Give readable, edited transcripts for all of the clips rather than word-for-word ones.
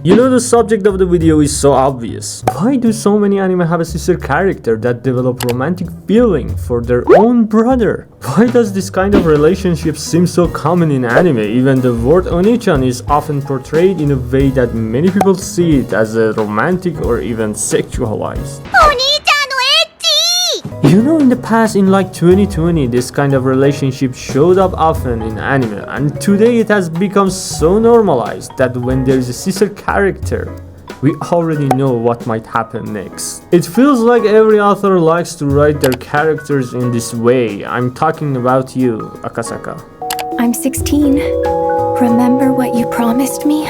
You know, the subject of the video is so obvious. Why do so many anime have a sister character that develop romantic feeling for their own brother? Why does this kind of relationship seem so common in anime, even the word onichan is often portrayed in a way that many people see it as a romantic or even sexualized? You know, in the past, in like 2020, this kind of relationship showed up often in anime, and today it has become so normalized that when there is a sister character, we already know what might happen next. It feels like every author likes to write their characters in this way. I'm talking about you, Akasaka. I'm 16. Remember what you promised me?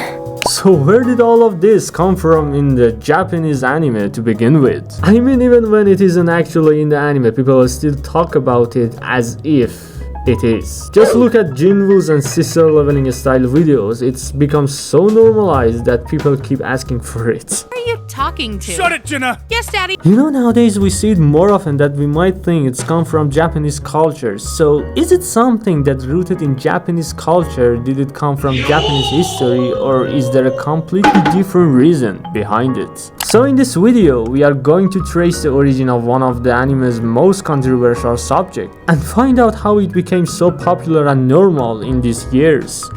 So where did all of this come from in the Japanese anime to begin with? I mean, even when it isn't actually in the anime, people still talk about it as if it is. Just look at Jinwoo's and sister leveling style videos. It's become so normalized that people keep asking for it. Who are you talking to? Shut it, Jenna! Yes, Daddy. You know, nowadays we see it more often that we might think it's come from Japanese culture. So is it something that's rooted in Japanese culture? Did it come from Japanese history, or is there a completely different reason behind it? So in this video, we are going to trace the origin of one of the anime's most controversial subjects and find out how it became so popular and normal in these years.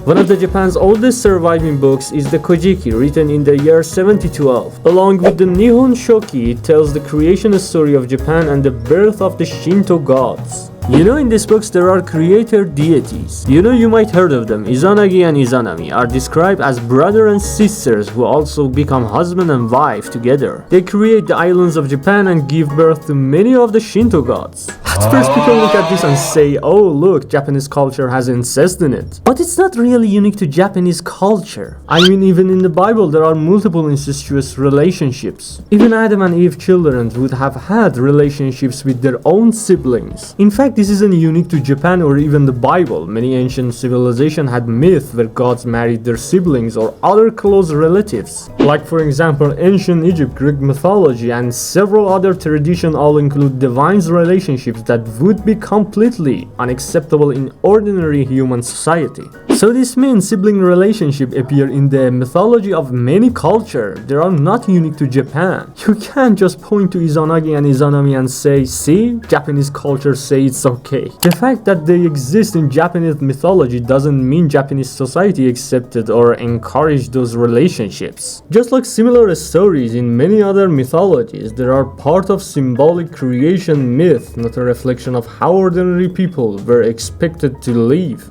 One of Japan's oldest surviving books is the Kojiki, written in the year 7012. Along with the Nihon Shoki, it tells the creation story of Japan and the birth of the Shinto gods. You know, in these books there are creator deities. You know, you might heard of them. Izanagi and Izanami are described as brother and sisters who also become husband and wife together. They create the islands of Japan and give birth to many of the Shinto gods. At first people look at this and say, oh look, Japanese culture has incest in it. But it's not really unique to Japanese culture. I mean, even in the Bible there are multiple incestuous relationships. Even Adam and Eve children would have had relationships with their own siblings. In fact, this isn't unique to Japan or even the Bible. Many ancient civilizations had myths where gods married their siblings or other close relatives. Like for example, ancient Egypt, Greek mythology, and several other traditions all include divine relationships that would be completely unacceptable in ordinary human society. So this means sibling relationships appear in the mythology of many cultures. They are not unique to Japan. You can't just point to Izanagi and Izanami and say, see, Japanese culture say it's okay. The fact that they exist in Japanese mythology doesn't mean Japanese society accepted or encouraged those relationships. Just like similar stories in many other mythologies, they are part of symbolic creation myth, not a reflection of how ordinary people were expected to live.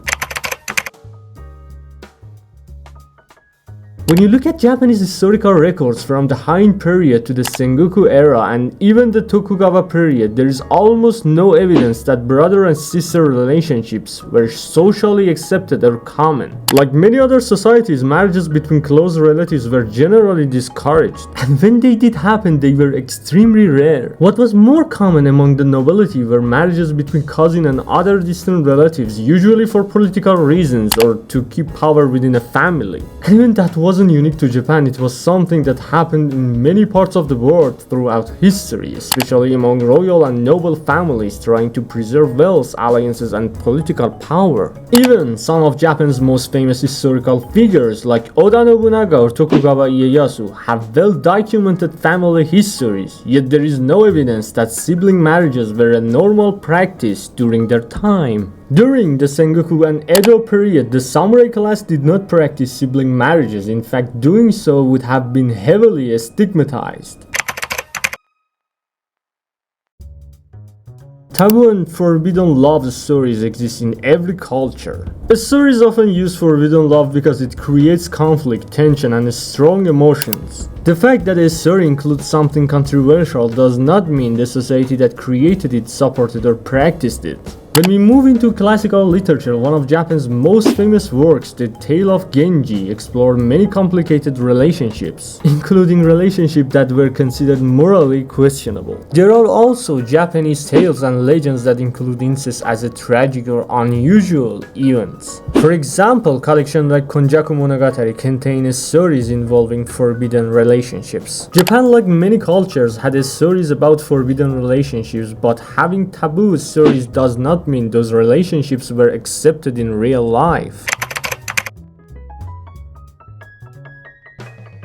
When you look at Japanese historical records from the Heian period to the Sengoku era and even the Tokugawa period, there is almost no evidence that brother and sister relationships were socially accepted or common. Like many other societies, marriages between close relatives were generally discouraged, and when they did happen, they were extremely rare. What was more common among the nobility were marriages between cousins and other distant relatives, usually for political reasons or to keep power within a family. And even that wasn't unique to Japan. It was something that happened in many parts of the world throughout history, especially among royal and noble families trying to preserve wealth, alliances, and political power. Even some of Japan's most famous historical figures like Oda Nobunaga or Tokugawa Ieyasu have well-documented family histories, yet there is no evidence that sibling marriages were a normal practice during their time. During the Sengoku and Edo period, the samurai class did not practice sibling marriages. In fact, doing so would have been heavily stigmatized. Taboo and forbidden love stories exist in every culture. A story is often used forbidden love because it creates conflict, tension, and strong emotions. The fact that a story includes something controversial does not mean the society that created it supported or practiced it. When we move into classical literature, one of Japan's most famous works, The Tale of Genji, explored many complicated relationships, including relationships that were considered morally questionable. There are also Japanese tales and legends that include incest as a tragic or unusual event. For example, collections like Konjaku Monogatari contain stories involving forbidden relationships. Japan, like many cultures, had stories about forbidden relationships, but having taboo stories does not not mean those relationships were accepted in real life.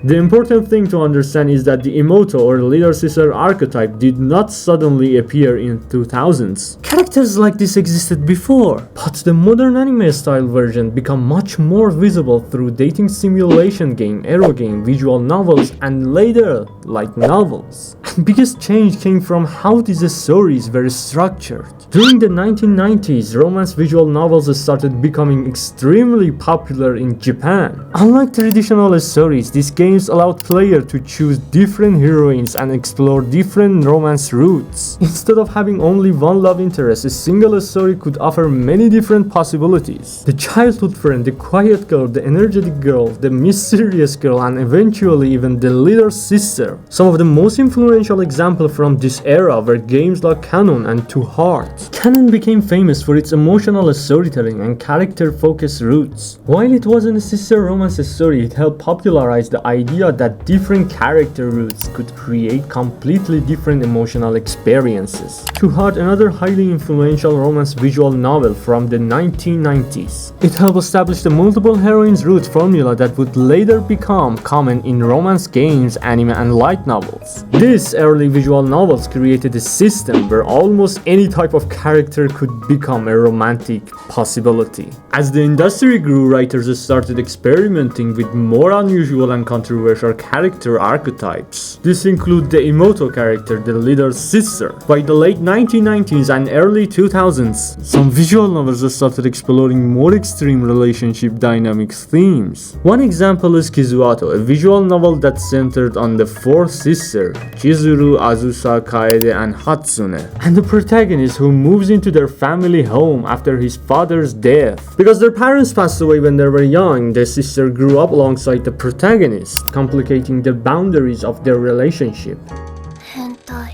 The important thing to understand is that the Emoto or leader-sister archetype did not suddenly appear in 2000s. Characters like this existed before, but the modern anime-style version became much more visible through dating simulation game, ero game, visual novels, and later, light novels. And biggest change came from how these stories were structured. During the 1990s, romance visual novels started becoming extremely popular in Japan. Unlike traditional stories, these games allowed players to choose different heroines and explore different romance routes. Instead of having only one love interest, a single story could offer many different possibilities. The childhood friend, the quiet girl, the energetic girl, the mysterious girl, and eventually even the leader sister. Some of the most influential examples from this era were games like Canon and Two Hearts. Canon became famous for its emotional storytelling and character-focused roots. While it wasn't a sister romance story, it helped popularize the idea that different character roots could create completely different emotional experiences. Two Hearts, another highly influential romance visual novel from the 1990s. It helped establish the multiple heroines route formula that would later become common in romance games, anime, and light novels. These early visual novels created a system where almost any type of character could become a romantic possibility. As the industry grew, writers started experimenting with more unusual and controversial character archetypes. This includes the Emoto character, the leader's sister. By the late 1990s and early 2000s, some visual novels started exploring more extreme relationship dynamics themes. One example is Kizuato, a visual novel that centered on the four sisters, Chizuru, Azusa, Kaede, and Hatsune, and the protagonist who moves into their family home after his father's death. Because their parents passed away when they were young, the sister grew up alongside the protagonist, complicating the boundaries of their relationship. Hentai.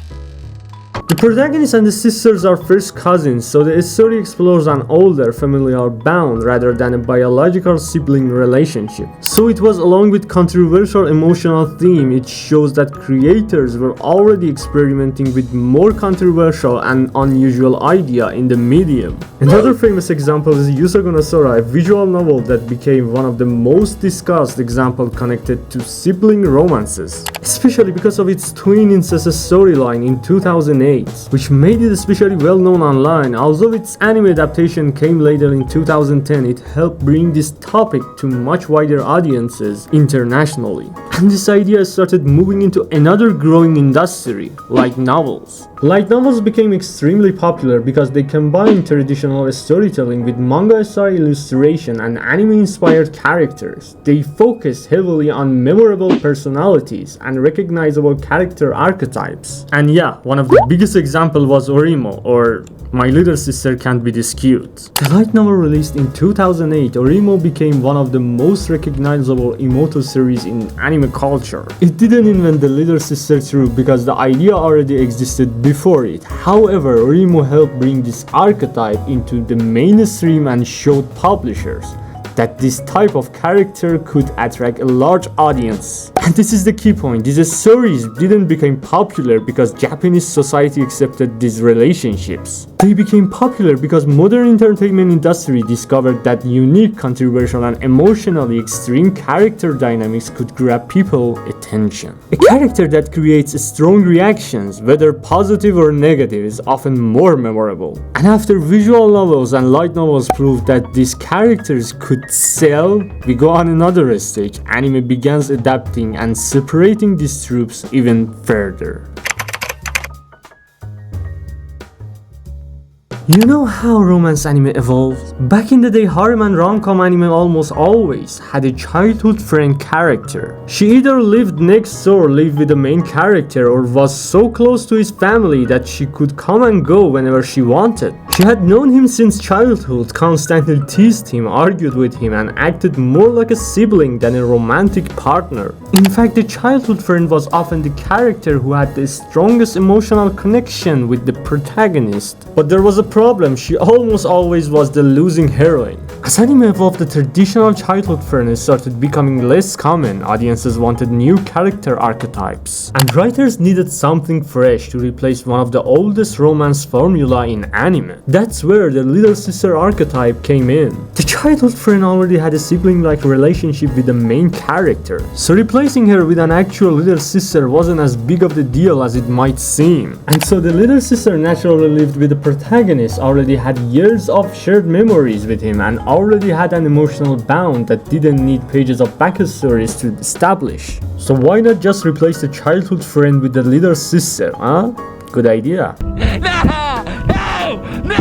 The protagonist and the sisters are first cousins, so the story explores an older familial bond rather than a biological sibling relationship. So it was, along with controversial emotional theme, it shows that creators were already experimenting with more controversial and unusual idea in the medium. Another famous example is Yusago no Sora, a visual novel that became one of the most discussed examples connected to sibling romances, especially because of its twin incest storyline in 2008. Which made it especially well known online. Although its anime adaptation came later in 2010, it helped bring this topic to much wider audiences internationally. And this idea started moving into another growing industry, light novels. Light novels became extremely popular because they combined traditional storytelling with manga-style illustration and anime-inspired characters. They focused heavily on memorable personalities and recognizable character archetypes. And yeah, one of the biggest example was Orimo, or My Little Sister Can't Be This Cute. The light novel released in 2008, Orimo became one of the most recognizable Emoto series in anime culture. It didn't invent the little sister trope because the idea already existed before it. However, Orimo helped bring this archetype into the mainstream and showed publishers that this type of character could attract a large audience. And this is the key point. These stories didn't become popular because Japanese society accepted these relationships. They became popular because modern entertainment industry discovered that unique, controversial, and emotionally extreme character dynamics could grab people's attention. A character that creates strong reactions, whether positive or negative, is often more memorable. And after visual novels and light novels proved that these characters could sell, we go on another stage. Anime begins adapting and separating these tropes even further. You know how romance anime evolved? Back in the day, harem and rom-com anime almost always had a childhood friend character. She either lived next door, lived with the main character, or was so close to his family that she could come and go whenever she wanted. She had known him since childhood, constantly teased him, argued with him, and acted more like a sibling than a romantic partner. In fact, the childhood friend was often the character who had the strongest emotional connection with the protagonist. But there was a problem, she almost always was the losing heroine. As anime evolved, the traditional childhood friend started becoming less common. Audiences wanted new character archetypes, and writers needed something fresh to replace one of the oldest romance formula in anime. That's where the little sister archetype came in. The childhood friend already had a sibling-like relationship with the main character, so replacing her with an actual little sister wasn't as big of the deal as it might seem. And so the little sister naturally lived with the protagonist, already had years of shared memories with him, and already had an emotional bond that didn't need pages of backstories to establish. So why not just replace the childhood friend with the little sister, huh? Good idea.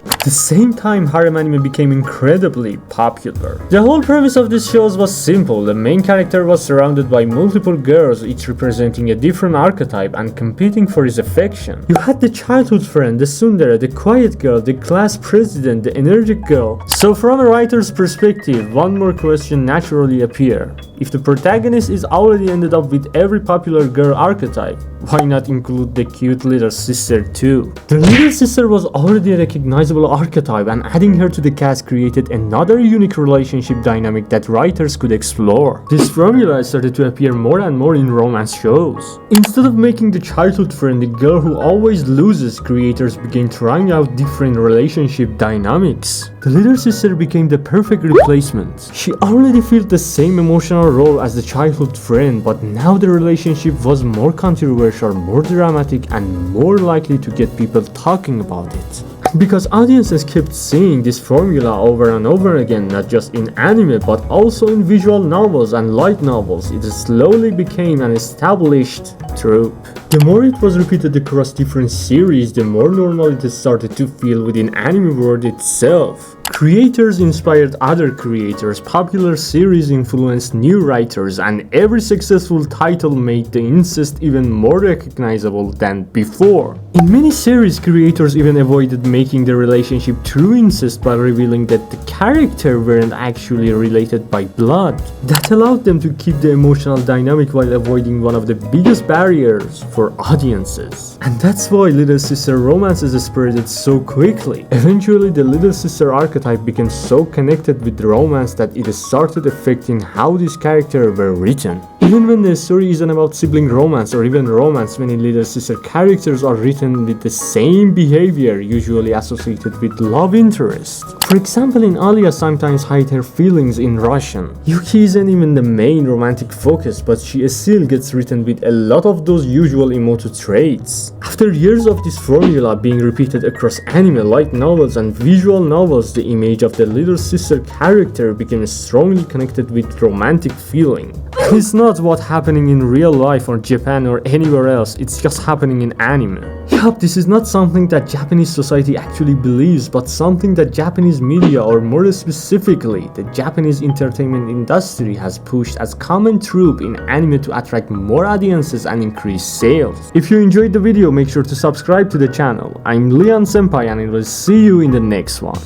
At the same time, harem anime became incredibly popular. The whole premise of these shows was simple. The main character was surrounded by multiple girls, each representing a different archetype and competing for his affection. You had the childhood friend, the tsundere, the quiet girl, the class president, the energetic girl. So from a writer's perspective, one more question naturally appeared. If the protagonist is already ended up with every popular girl archetype, why not include the cute little sister too? The little sister was already a recognizable archetype, and adding her to the cast created another unique relationship dynamic that writers could explore. This formula started to appear more and more in romance shows. Instead of making the childhood friend the girl who always loses, creators began trying out different relationship dynamics. The little sister became the perfect replacement. She already filled the same emotional role as the childhood friend, but now the relationship was more controversial, more dramatic, and more likely to get people talking about it. Because audiences kept seeing this formula over and over again, not just in anime but also in visual novels and light novels, it slowly became an established trope. The more it was repeated across different series, the more normal it started to feel within anime world itself. Creators inspired other creators, popular series influenced new writers, and every successful title made the incest even more recognizable than before. In many series, creators even avoided making the relationship true incest by revealing that the character weren't actually related by blood. That allowed them to keep the emotional dynamic while avoiding one of the biggest barriers for audiences. And that's why little sister romances spread so quickly. Eventually, the little sister archetype became so connected with romance that it started affecting how these characters were written. Even when the story isn't about sibling romance or even romance, many little sister characters are written with the same behavior usually associated with love interest. For example, in Alia sometimes hide her feelings in Russian. Yuki isn't even the main romantic focus, but she still gets written with a lot of those usual emotive traits. After years of this formula being repeated across anime, light novels, and visual novels, the image of the little sister character became strongly connected with romantic feeling. It's not what's happening in real life or Japan or anywhere else, it's just happening in anime. Yup, this is not something that Japanese society actually believes, but something that Japanese media, or more specifically, the Japanese entertainment industry has pushed as common trope in anime to attract more audiences and increase sales. If you enjoyed the video, make sure to subscribe to the channel. I'm Lian Senpai and I will see you in the next one.